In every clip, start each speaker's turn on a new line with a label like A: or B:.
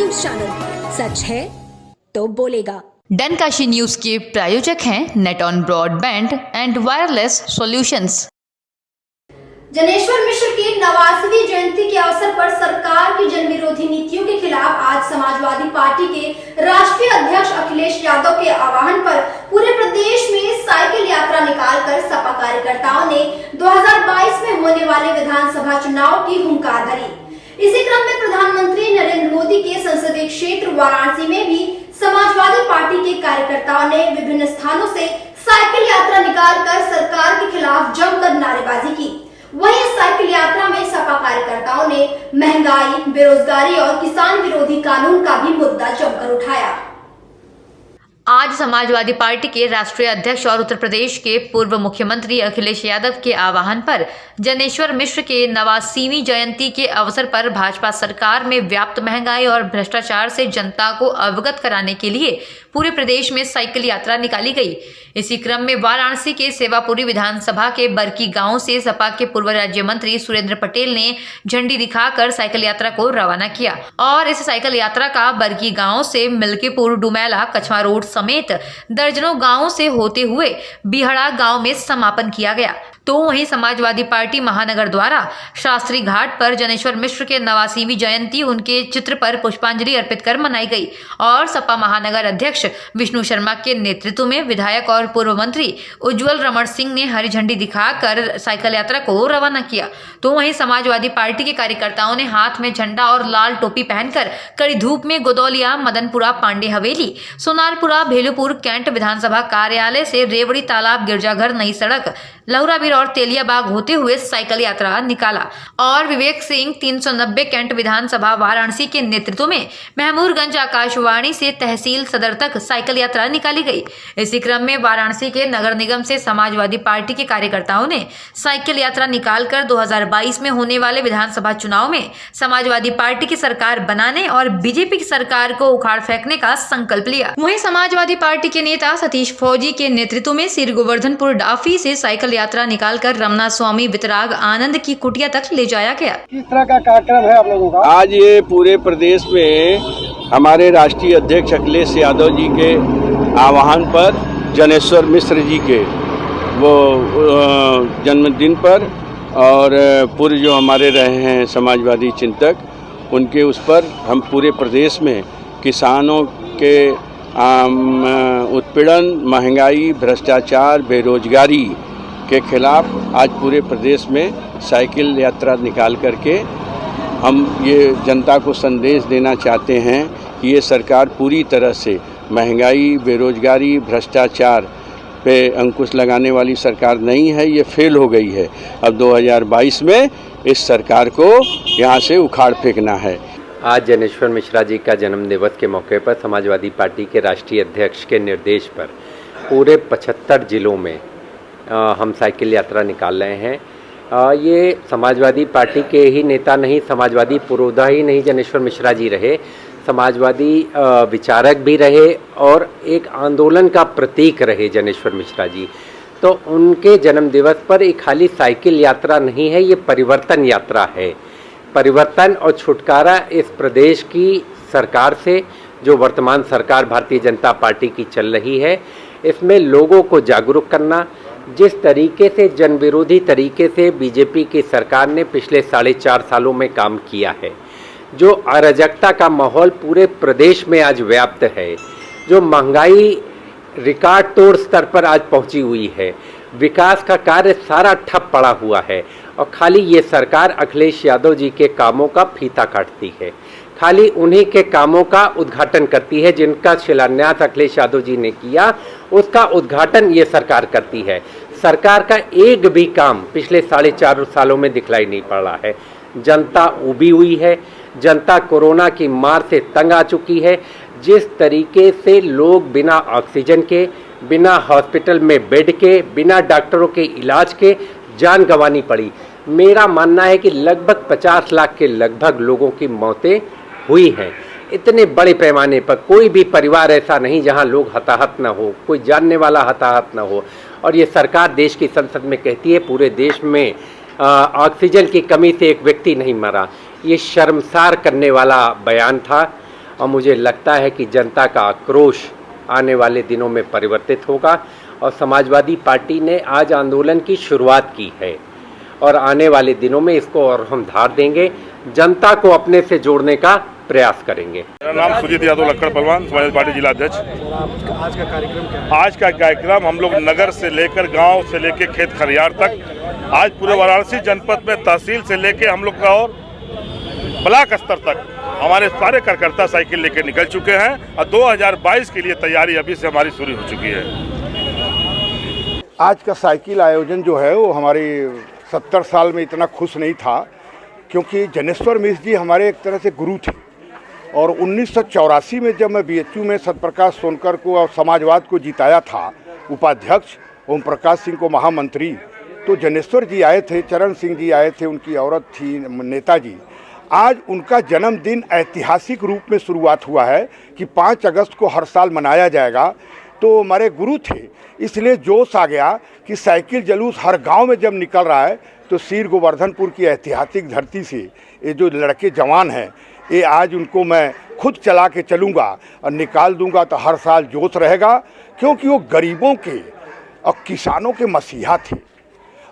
A: News channel, सच है तो बोलेगा।
B: डनकाशी न्यूज के प्रायोजक हैं net on broadband and wireless solutions.
C: Janeshwar Mishra की 89वीं जयंती के अवसर पर सरकार की जनविरोधी नीतियों के खिलाफ आज समाजवादी पार्टी के राष्ट्रीय अध्यक्ष अखिलेश यादव के आह्वान पर पूरे प्रदेश में साइकिल यात्रा निकालकर सपा कार्यकर्ताओं ने 2022 में होने वाले विधानसभा चुनाव की हुंकार भरी। इसी क्रम में प्रधानमंत्री नरेंद्र मोदी के संसदीय क्षेत्र वाराणसी में भी समाजवादी पार्टी के कार्यकर्ताओं ने विभिन्न स्थानों से साइकिल यात्रा निकालकर सरकार के खिलाफ जमकर नारेबाजी की। वहीं साइकिल यात्रा में सपा कार्यकर्ताओं ने महंगाई, बेरोजगारी और किसान विरोधी कानून का भी मुद्दा जमकर उठाया।
B: आज समाजवादी पार्टी के राष्ट्रीय अध्यक्ष और उत्तर प्रदेश के पूर्व मुख्यमंत्री अखिलेश यादव के आह्वान पर जनेश्वर मिश्र के 89वीं जयंती के अवसर पर भाजपा सरकार में व्याप्त महंगाई और भ्रष्टाचार से जनता को अवगत कराने के लिए पूरे प्रदेश में साइकिल यात्रा निकाली गई। इसी क्रम में वाराणसी के सेवापुरी विधानसभा के बरकी गांव से सपा के पूर्व राज्य मंत्री सुरेंद्र पटेल ने झंडी दिखाकर साइकिल यात्रा को रवाना किया और इस साइकिल यात्रा का बरकी गांव से मिल्कीपुर, डुमैला, कछवा रोड समेत दर्जनों गांवों से होते हुए बिहड़ा गांव में समापन किया गया। तो वहीं समाजवादी पार्टी महानगर द्वारा शास्त्री घाट पर जनेश्वर मिश्र के 89वीं जयंती उनके चित्र पर पुष्पांजलि अर्पित कर मनाई गई और सपा महानगर अध्यक्ष विष्णु शर्मा के नेतृत्व में विधायक और पूर्व मंत्री उज्जवल रमण सिंह ने हरी झंडी दिखाकर साइकिल यात्रा को रवाना किया। तो वहीं समाजवादी पार्टी के कार्यकर्ताओं ने हाथ में झंडा और लाल टोपी पहनकर कड़ी धूप में गोदौलिया, मदनपुरा, पांडे हवेली, सोनारपुरा, भेलूपुर कैंट विधानसभा कार्यालय से रेवड़ी तालाब, गिरजाघर, नई सड़क, लहुराबीर और तेलियाबाग होते हुए साइकिल यात्रा निकाला और विवेक सिंह 390 कैंट विधानसभा वाराणसी के नेतृत्व में महमूरगंज आकाशवाणी से तहसील सदर तक साइकिल यात्रा निकाली गई। इसी क्रम में वाराणसी के नगर निगम से समाजवादी पार्टी के कार्यकर्ताओं ने साइकिल यात्रा निकालकर 2022 में होने वाले विधानसभा चुनाव में समाजवादी पार्टी की सरकार बनाने और बीजेपी की सरकार को उखाड़ फेंकने का संकल्प लिया। वहीं समाजवादी पार्टी के नेता सतीश फौजी के नेतृत्व में सिर गोवर्धनपुर डाफी से साइकिल यात्रा निकालकर रमना स्वामी वितराग आनंद की कुटिया तक ले जाया गया।
D: किस तरह का कार्यक्रम है आप लोगों का?
E: आज ये पूरे प्रदेश में हमारे राष्ट्रीय अध्यक्ष अखिलेश यादव जी के आह्वान पर जनेश्वर मिश्र जी के वो जन्मदिन पर और पूर्व जो हमारे रहे हैं समाजवादी चिंतक उनके उस पर हम पूरे प्रदेश में किसानों के उत्पीड़न, महंगाई, भ्रष्टाचार, बेरोजगारी के खिलाफ आज पूरे प्रदेश में साइकिल यात्रा निकाल करके हम ये जनता को संदेश देना चाहते हैं कि ये सरकार पूरी तरह से महंगाई, बेरोजगारी, भ्रष्टाचार पे अंकुश लगाने वाली सरकार नहीं है, ये फेल हो गई है। अब 2022 में इस सरकार को यहाँ से उखाड़ फेंकना है।
F: आज जनेश्वर मिश्रा जी का जन्म दिवस के मौके पर समाजवादी पार्टी के राष्ट्रीय अध्यक्ष के निर्देश पर पूरे 75 जिलों में हम साइकिल यात्रा निकाल रहे हैं। ये समाजवादी पार्टी के ही नेता नहीं, समाजवादी पुरोधा ही नहीं जनेश्वर मिश्रा जी रहे, समाजवादी विचारक भी रहे और एक आंदोलन का प्रतीक रहे जनेश्वर मिश्रा जी। तो उनके जन्म दिवस पर एक खाली साइकिल यात्रा नहीं है, ये परिवर्तन यात्रा है। परिवर्तन और छुटकारा इस प्रदेश की सरकार से, जो वर्तमान सरकार भारतीय जनता पार्टी की चल रही है, इसमें लोगों को जागरूक करना। जिस तरीके से जनविरोधी तरीके से बीजेपी की सरकार ने पिछले 4.5 सालों में काम किया है, जो अराजकता का माहौल पूरे प्रदेश में आज व्याप्त है, जो महंगाई रिकॉर्ड तोड़ स्तर पर आज पहुंची हुई है, विकास का कार्य सारा ठप पड़ा हुआ है और खाली ये सरकार अखिलेश यादव जी के कामों का फीता काटती है, खाली उन्हीं के कामों का उद्घाटन करती है। जिनका शिलान्यास अखिलेश यादव जी ने किया उसका उद्घाटन ये सरकार करती है। सरकार का एक भी काम पिछले 4.5 सालों में दिखलाई नहीं पड़ रहा है। जनता उबी हुई है, जनता कोरोना की मार से तंग आ चुकी है। जिस तरीके से लोग बिना ऑक्सीजन के, बिना हॉस्पिटल में बेड के, बिना डॉक्टरों के इलाज के जान गंवानी पड़ी, मेरा मानना है कि लगभग 50 लाख के लगभग लोगों की मौतें हुई हैं। इतने बड़े पैमाने पर कोई भी परिवार ऐसा नहीं जहां लोग हताहत न हो, कोई जानने वाला हताहत न हो। और ये सरकार देश की संसद में कहती है पूरे देश में ऑक्सीजन की कमी से एक व्यक्ति नहीं मरा। ये शर्मसार करने वाला बयान था और मुझे लगता है कि जनता का आक्रोश आने वाले दिनों में परिवर्तित होगा और समाजवादी पार्टी ने आज आंदोलन की शुरुआत की है और आने वाले दिनों में इसको और हम धार देंगे, जनता को अपने से जोड़ने का प्रयास करेंगे।
G: मेरा नाम सुजीत यादव लक्कड़ पहलवान, समाजवादी पार्टी जिला अध्यक्ष।
D: आज का कार्यक्रम क्या है?
G: आज का कार्यक्रम हम लोग नगर से लेकर गांव से लेकर खेत खलियान तक, आज पूरे वाराणसी जनपद में तहसील से लेकर हम लोग का और ब्लॉक स्तर तक हमारे सारे कार्यकर्ता साइकिल लेकर निकल चुके हैं और 2022 के लिए तैयारी अभी से हमारी शुरू हो चुकी है।
D: आज का साइकिल आयोजन जो है वो हमारी 70 साल में इतना खुश नहीं था, क्योंकि जनेश्वर मिश्र जी हमारे एक तरह से गुरु थे और 1984 में जब मैं बीएचयू में सत्यप्रकाश सोनकर को और समाजवाद को जिताया था उपाध्यक्ष, ओम प्रकाश सिंह को महामंत्री, तो जनेश्वर जी आए थे, चरण सिंह जी आए थे, उनकी औरत थी नेताजी। आज उनका जन्मदिन ऐतिहासिक रूप में शुरुआत हुआ है कि 5 अगस्त को हर साल मनाया जाएगा। तो हमारे गुरु थे, इसलिए जोश आ गया कि साइकिल जुलूस हर गांव में जब निकल रहा है तो सीर गोवर्धनपुर की ऐतिहासिक धरती से ये जो लड़के जवान हैं, ये आज उनको मैं खुद चला के चलूँगा और निकाल दूंगा तो हर साल जोश रहेगा, क्योंकि वो गरीबों के और किसानों के मसीहा थे।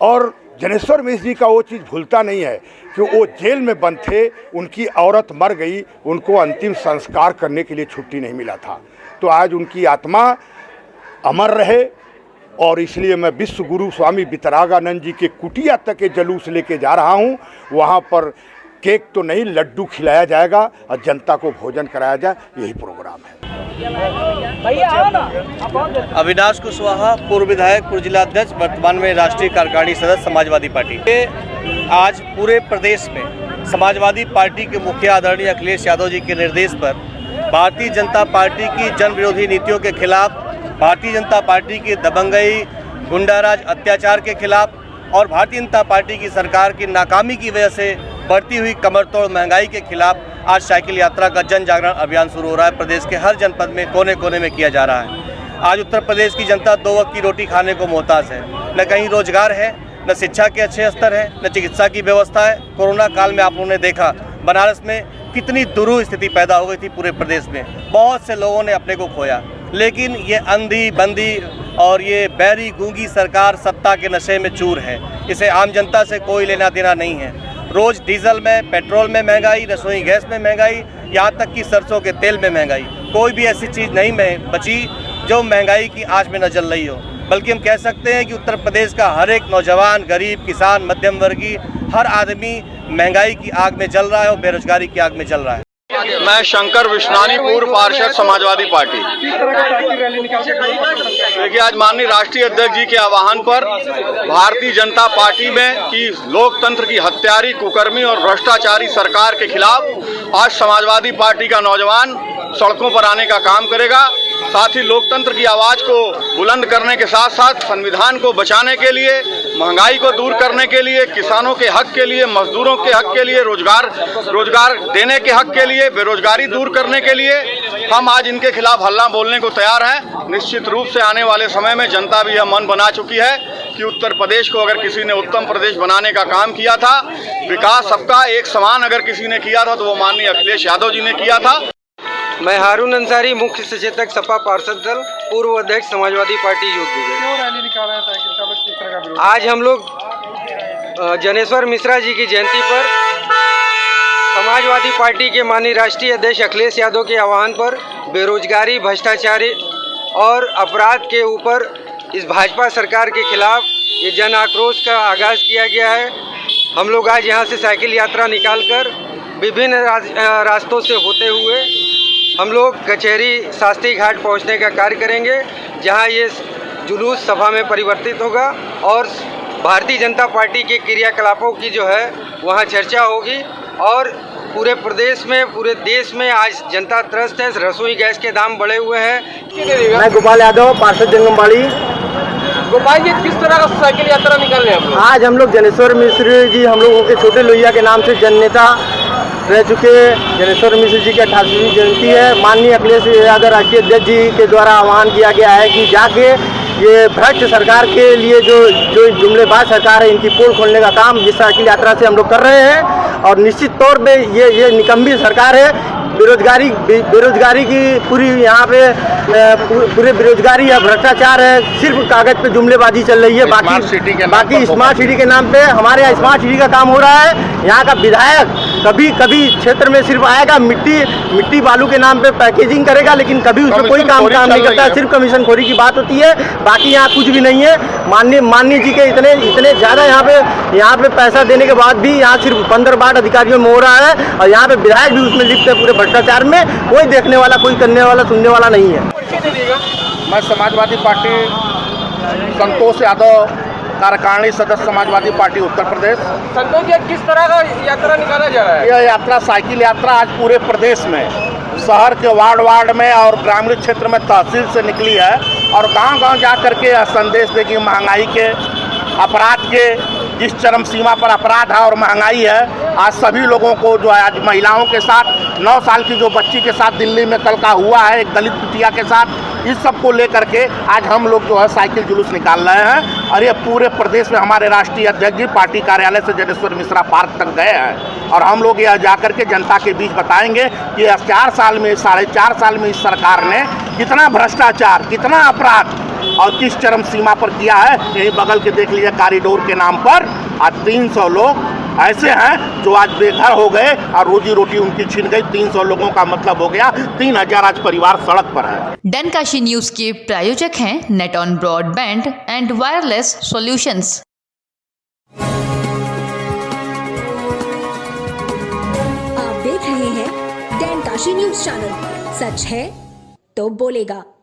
D: और जनेश्वर मिश्र जी का वो चीज़ भूलता नहीं है कि वो जेल में बंद थे, उनकी औरत मर गई, उनको अंतिम संस्कार करने के लिए छुट्टी नहीं मिला था। तो आज उनकी आत्मा अमर रहे और इसलिए मैं विश्व गुरु स्वामी वितरागानंद जी के कुटिया तक के जुलूस लेके जा रहा हूँ। वहाँ पर केक तो नहीं, लड्डू खिलाया जाएगा और जनता को भोजन कराया जाए, यही प्रोग्राम है।
H: अविनाश कुशवाहा, पूर्व विधायक, पूर्व जिला अध्यक्ष, वर्तमान में राष्ट्रीय कार्यकारिणी सदस्य समाजवादी पार्टी। आज पूरे प्रदेश में समाजवादी पार्टी के मुखिया आदरणीय अखिलेश यादव जी के निर्देश पर भारतीय जनता पार्टी की जन विरोधी नीतियों के खिलाफ, भारतीय जनता पार्टी की दबंगई, गुंडाराज, अत्याचार के खिलाफ और भारतीय जनता पार्टी की सरकार की नाकामी की वजह से बढ़ती हुई कमरतोड़ महंगाई के खिलाफ आज साइकिल यात्रा का जन जागरण अभियान शुरू हो रहा है। प्रदेश के हर जनपद में कोने कोने में किया जा रहा है। आज उत्तर प्रदेश की जनता 2 वक्त की रोटी खाने को मोहताज है, न कहीं रोजगार है, न शिक्षा के अच्छे स्तर है, न चिकित्सा की व्यवस्था है। कोरोना काल में आप लोगों ने देखा बनारस में कितनी दुरूह स्थिति पैदा हो गई थी। पूरे प्रदेश में बहुत से लोगों ने अपने को खोया, लेकिन ये अंधी बंदी और ये बैरी गूंगी सरकार सत्ता के नशे में चूर है। इसे आम जनता से कोई लेना देना नहीं है। रोज डीजल में, पेट्रोल में महंगाई, रसोई गैस में महंगाई, यहाँ तक कि सरसों के तेल में महंगाई। कोई भी ऐसी चीज़ नहीं बची जो महंगाई की आंच में न जल रही हो। बल्कि हम कह सकते हैं कि उत्तर प्रदेश का हर एक नौजवान, गरीब, किसान, मध्यम वर्गीय, हर आदमी महंगाई की आग में जल रहा है और बेरोजगारी की आग में जल रहा है।
I: मैं शंकर विश्नानी, पूर्व पार्षद, समाजवादी पार्टी। देखिए, आज माननीय राष्ट्रीय अध्यक्ष जी के आह्वान पर भारतीय जनता पार्टी में की लोकतंत्र की हत्यारी, कुकर्मी और भ्रष्टाचारी सरकार के खिलाफ आज समाजवादी पार्टी का नौजवान सड़कों पर आने का काम करेगा। साथ ही लोकतंत्र की आवाज को बुलंद करने के साथ साथ संविधान को बचाने के लिए, महंगाई को दूर करने के लिए, किसानों के हक के लिए, मजदूरों के हक के लिए, रोजगार देने के हक के लिए, बेरोजगारी दूर करने के लिए हम आज इनके खिलाफ हल्ला बोलने को तैयार हैं। निश्चित रूप से आने वाले समय में जनता भी यह मन बना चुकी है कि उत्तर प्रदेश को अगर किसी ने उत्तम प्रदेश बनाने का काम किया था, विकास सबका एक समान अगर किसी ने किया था तो वो माननीय अखिलेश यादव जी ने किया था।
J: मैं हारून अंसारी, मुख्य सचेतक सपा पार्षद दल, पूर्व अध्यक्ष समाजवादी पार्टी यूथ। आज हम लोग जनेश्वर मिश्रा जी की जयंती पर समाजवादी पार्टी के माननीय राष्ट्रीय अध्यक्ष अखिलेश यादव के आह्वान पर बेरोजगारी, भ्रष्टाचारी और अपराध के ऊपर इस भाजपा सरकार के खिलाफ ये जन आक्रोश का आगाज़ किया गया है। हम लोग आज यहाँ से साइकिल यात्रा निकालकर विभिन्न रास्तों से होते हुए हम लोग कचहरी शास्त्री घाट पहुंचने का कार्य करेंगे, जहां ये जुलूस सभा में परिवर्तित होगा और भारतीय जनता पार्टी के क्रियाकलापों की जो है वहां चर्चा होगी। और पूरे प्रदेश में, पूरे देश में आज जनता त्रस्त है, रसोई गैस के दाम बढ़े हुए हैं।
D: मैं गोपाल यादव, पार्षद जंगमबाड़ी।
H: गोपाल जी, किस तरह का साइकिल यात्रा निकाल रहे हैं?
D: आज हम लोग जनेश्वर मिश्र जी, हम लोगों के छोटे लोहिया के नाम से जननेता रह चुके जनेश्वर मिश्र जी की 88वीं जयंती है। माननीय अखिलेश यादव राष्ट्रीय अध्यक्ष जी के द्वारा आह्वान किया गया है कि जाके
H: ये भ्रष्ट सरकार के लिए जो जुमलेबाज सरकार है, इनकी पोल खोलने का काम जिस साइकिल यात्रा से हम लोग कर रहे हैं। और निश्चित तौर पे ये निकम्मी सरकार है। बेरोजगारी की पूरी यहाँ पे पूरे बेरोजगारी है, भ्रष्टाचार है, सिर्फ कागज पे जुमलेबाजी चल रही है। बाकी स्मार्ट सिटी के नाम पे हमारे यहाँ स्मार्ट सिटी का काम हो रहा है। यहाँ का विधायक कभी क्षेत्र में सिर्फ आएगा, मिट्टी बालू के नाम पे पैकेजिंग करेगा, लेकिन कभी उसमें कोई काम नहीं करता है। सिर्फ कमीशन खोरी की बात होती है, बाकी यहाँ कुछ भी नहीं है। माननीय जी के इतने ज़्यादा यहाँ पे पैसा देने के बाद भी यहाँ सिर्फ 15 वार्ड अधिकारियों में हो रहा है। और यहाँ पे विधायक भी उसमें लिप्त है पूरे भ्रष्टाचार में। कोई देखने वाला, कोई करने वाला, सुनने वाला नहीं है।
K: मैं समाजवादी पार्टी संतोष यादव, कार्यकारिणी सदस्य समाजवादी पार्टी उत्तर प्रदेश।
H: संतोष जी, किस तरह का यात्रा निकाला जा रहा है?
K: यह यात्रा, साइकिल यात्रा आज पूरे प्रदेश में, शहर के वार्ड में और ग्रामीण क्षेत्र में तहसील से निकली है। और गांव-गांव जा करके यह संदेश देगी महंगाई के, अपराध के, जिस चरम सीमा पर अपराध है और महंगाई है। आज सभी लोगों को जो है, आज महिलाओं के साथ 9 साल की जो बच्ची के साथ दिल्ली में कल का हुआ है, एक दलित बिटिया के साथ, इस सब को लेकर के आज हम लोग जो है साइकिल जुलूस निकाल रहे हैं। और ये पूरे प्रदेश में हमारे राष्ट्रीय अध्यक्ष जी पार्टी कार्यालय से जनेश्वर मिश्रा पार्क तक गए हैं। और हम लोग यह जाकर के जनता के बीच बताएंगे कि 4 साल में, 4.5 साल में इस सरकार ने कितना भ्रष्टाचार, कितना अपराध और किस चरम सीमा पर किया है। यही बगल के देख लीजिए, कॉरिडोर के नाम पर आज 300 लोग ऐसे हैं जो आज बेघर हो गए और रोजी रोटी उनकी छिन गई। 300 लोगों का मतलब हो गया 3000 आज परिवार सड़क पर है।
B: डनकाशी न्यूज के प्रायोजक हैं net on broadband and wireless solutions.
A: आप देख रहे हैं डनकाशी न्यूज चैनल। सच है तो बोलेगा।